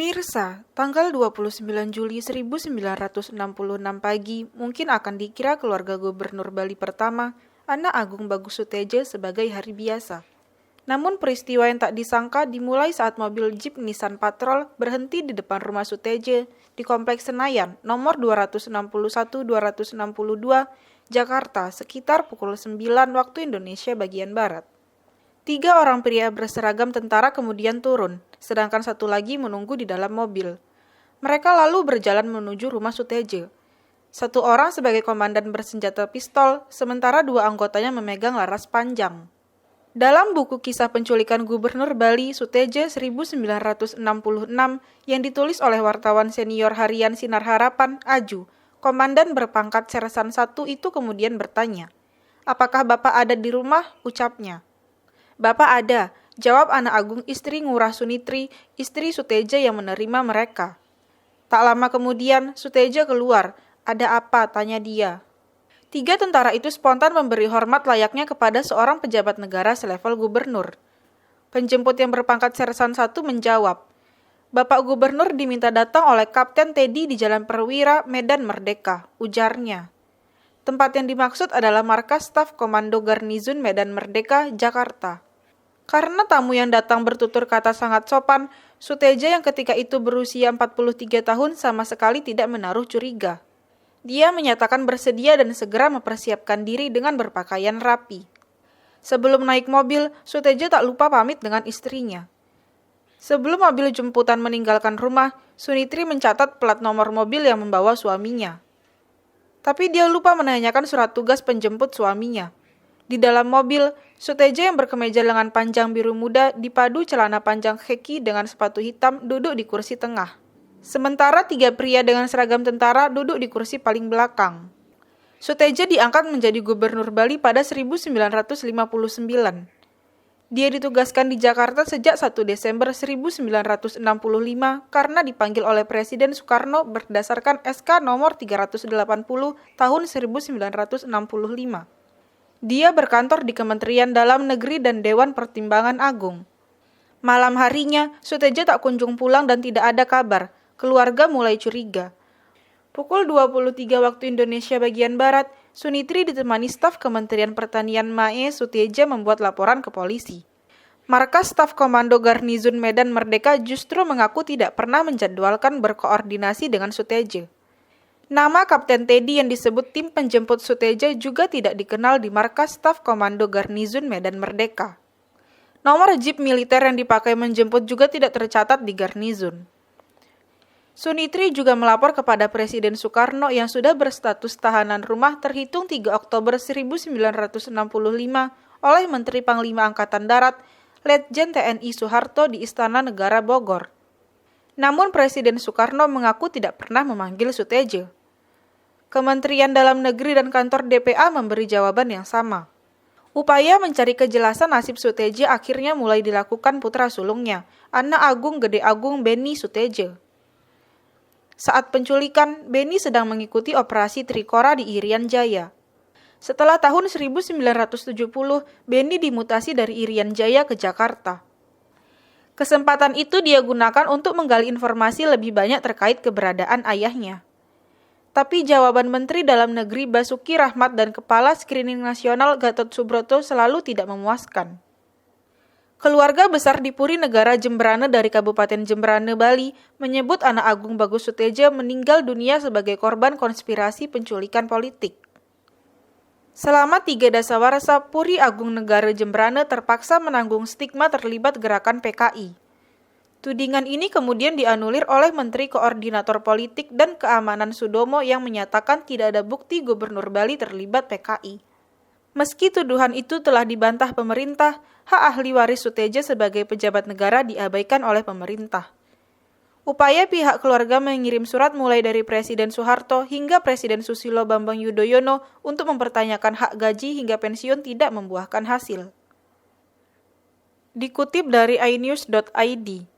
Pemirsa, tanggal 29 Juli 1966 pagi mungkin akan dikira keluarga Gubernur Bali pertama, Anak Agung Bagus Suteja sebagai hari biasa. Namun peristiwa yang tak disangka dimulai saat mobil Jeep Nissan Patrol berhenti di depan rumah Suteja di Kompleks Senayan, nomor 261-262, Jakarta, sekitar pukul 9 waktu Indonesia bagian Barat. 3 orang pria berseragam tentara kemudian turun, sedangkan satu lagi menunggu di dalam mobil. Mereka lalu berjalan menuju rumah Suteja. Satu orang sebagai komandan bersenjata pistol, sementara 2 anggotanya memegang laras panjang. Dalam buku kisah penculikan Gubernur Bali Suteja 1966 yang ditulis oleh wartawan senior harian Sinar Harapan, Aju, komandan berpangkat Sersan 1 itu kemudian bertanya, "Apakah Bapak ada di rumah?" ucapnya. "Bapak ada," jawab Anak Agung istri Ngurah Sunitri, istri Suteja yang menerima mereka. Tak lama kemudian, Suteja keluar. "Ada apa?" tanya dia. 3 tentara itu spontan memberi hormat layaknya kepada seorang pejabat negara selevel gubernur. Penjemput yang berpangkat Sersan 1 menjawab, "Bapak Gubernur diminta datang oleh Kapten Teddy di Jalan Perwira, Medan Merdeka," ujarnya. Tempat yang dimaksud adalah markas staf Komando Garnizon Medan Merdeka, Jakarta. Karena tamu yang datang bertutur kata sangat sopan, Suteja yang ketika itu berusia 43 tahun sama sekali tidak menaruh curiga. Dia menyatakan bersedia dan segera mempersiapkan diri dengan berpakaian rapi. Sebelum naik mobil, Suteja tak lupa pamit dengan istrinya. Sebelum mobil jemputan meninggalkan rumah, Sunitri mencatat plat nomor mobil yang membawa suaminya. Tapi dia lupa menanyakan surat tugas penjemput suaminya. Di dalam mobil, Suteja yang berkemeja lengan panjang biru muda dipadu celana panjang khaki dengan sepatu hitam duduk di kursi tengah. Sementara 3 pria dengan seragam tentara duduk di kursi paling belakang. Suteja diangkat menjadi Gubernur Bali pada 1959. Dia ditugaskan di Jakarta sejak 1 Desember 1965 karena dipanggil oleh Presiden Soekarno berdasarkan SK nomor 380 tahun 1965. Dia berkantor di Kementerian Dalam Negeri dan Dewan Pertimbangan Agung. Malam harinya, Suteja tak kunjung pulang dan tidak ada kabar. Keluarga mulai curiga. Pukul 23 waktu Indonesia bagian Barat, Sunitri ditemani staf Kementerian Pertanian Mae Suteja membuat laporan ke polisi. Markas staf Komando Garnizon Medan Merdeka justru mengaku tidak pernah menjadwalkan berkoordinasi dengan Suteja. Nama Kapten Teddy yang disebut tim penjemput Suteja juga tidak dikenal di markas staf Komando Garnizon Medan Merdeka. Nomor jeep militer yang dipakai menjemput juga tidak tercatat di Garnizon. Sunitri juga melapor kepada Presiden Soekarno yang sudah berstatus tahanan rumah terhitung 3 Oktober 1965 oleh Menteri Panglima Angkatan Darat, Letjen TNI Soeharto di Istana Negara Bogor. Namun Presiden Soekarno mengaku tidak pernah memanggil Suteja. Kementerian Dalam Negeri dan kantor DPA memberi jawaban yang sama. Upaya mencari kejelasan nasib Suteja akhirnya mulai dilakukan putra sulungnya, Anak Agung Gede Agung Beni Suteja. Saat penculikan, Beni sedang mengikuti operasi Trikora di Irian Jaya. Setelah tahun 1970, Beni dimutasi dari Irian Jaya ke Jakarta. Kesempatan itu dia gunakan untuk menggali informasi lebih banyak terkait keberadaan ayahnya. Tapi jawaban Menteri Dalam Negeri Basuki Rahmat dan Kepala Screening Nasional Gatot Subroto selalu tidak memuaskan. Keluarga besar di Puri Negara Jembrane dari Kabupaten Jembrane, Bali menyebut Anak Agung Bagus Suteja meninggal dunia sebagai korban konspirasi penculikan politik. Selama 3 dasawarsa, Puri Agung Negara Jembrane terpaksa menanggung stigma terlibat gerakan PKI. Tudingan ini kemudian dianulir oleh Menteri Koordinator Politik dan Keamanan Sudomo yang menyatakan tidak ada bukti Gubernur Bali terlibat PKI. Meski tuduhan itu telah dibantah pemerintah, hak ahli waris Suteja sebagai pejabat negara diabaikan oleh pemerintah. Upaya pihak keluarga mengirim surat mulai dari Presiden Soeharto hingga Presiden Susilo Bambang Yudhoyono untuk mempertanyakan hak gaji hingga pensiun tidak membuahkan hasil. Dikutip dari inews.id.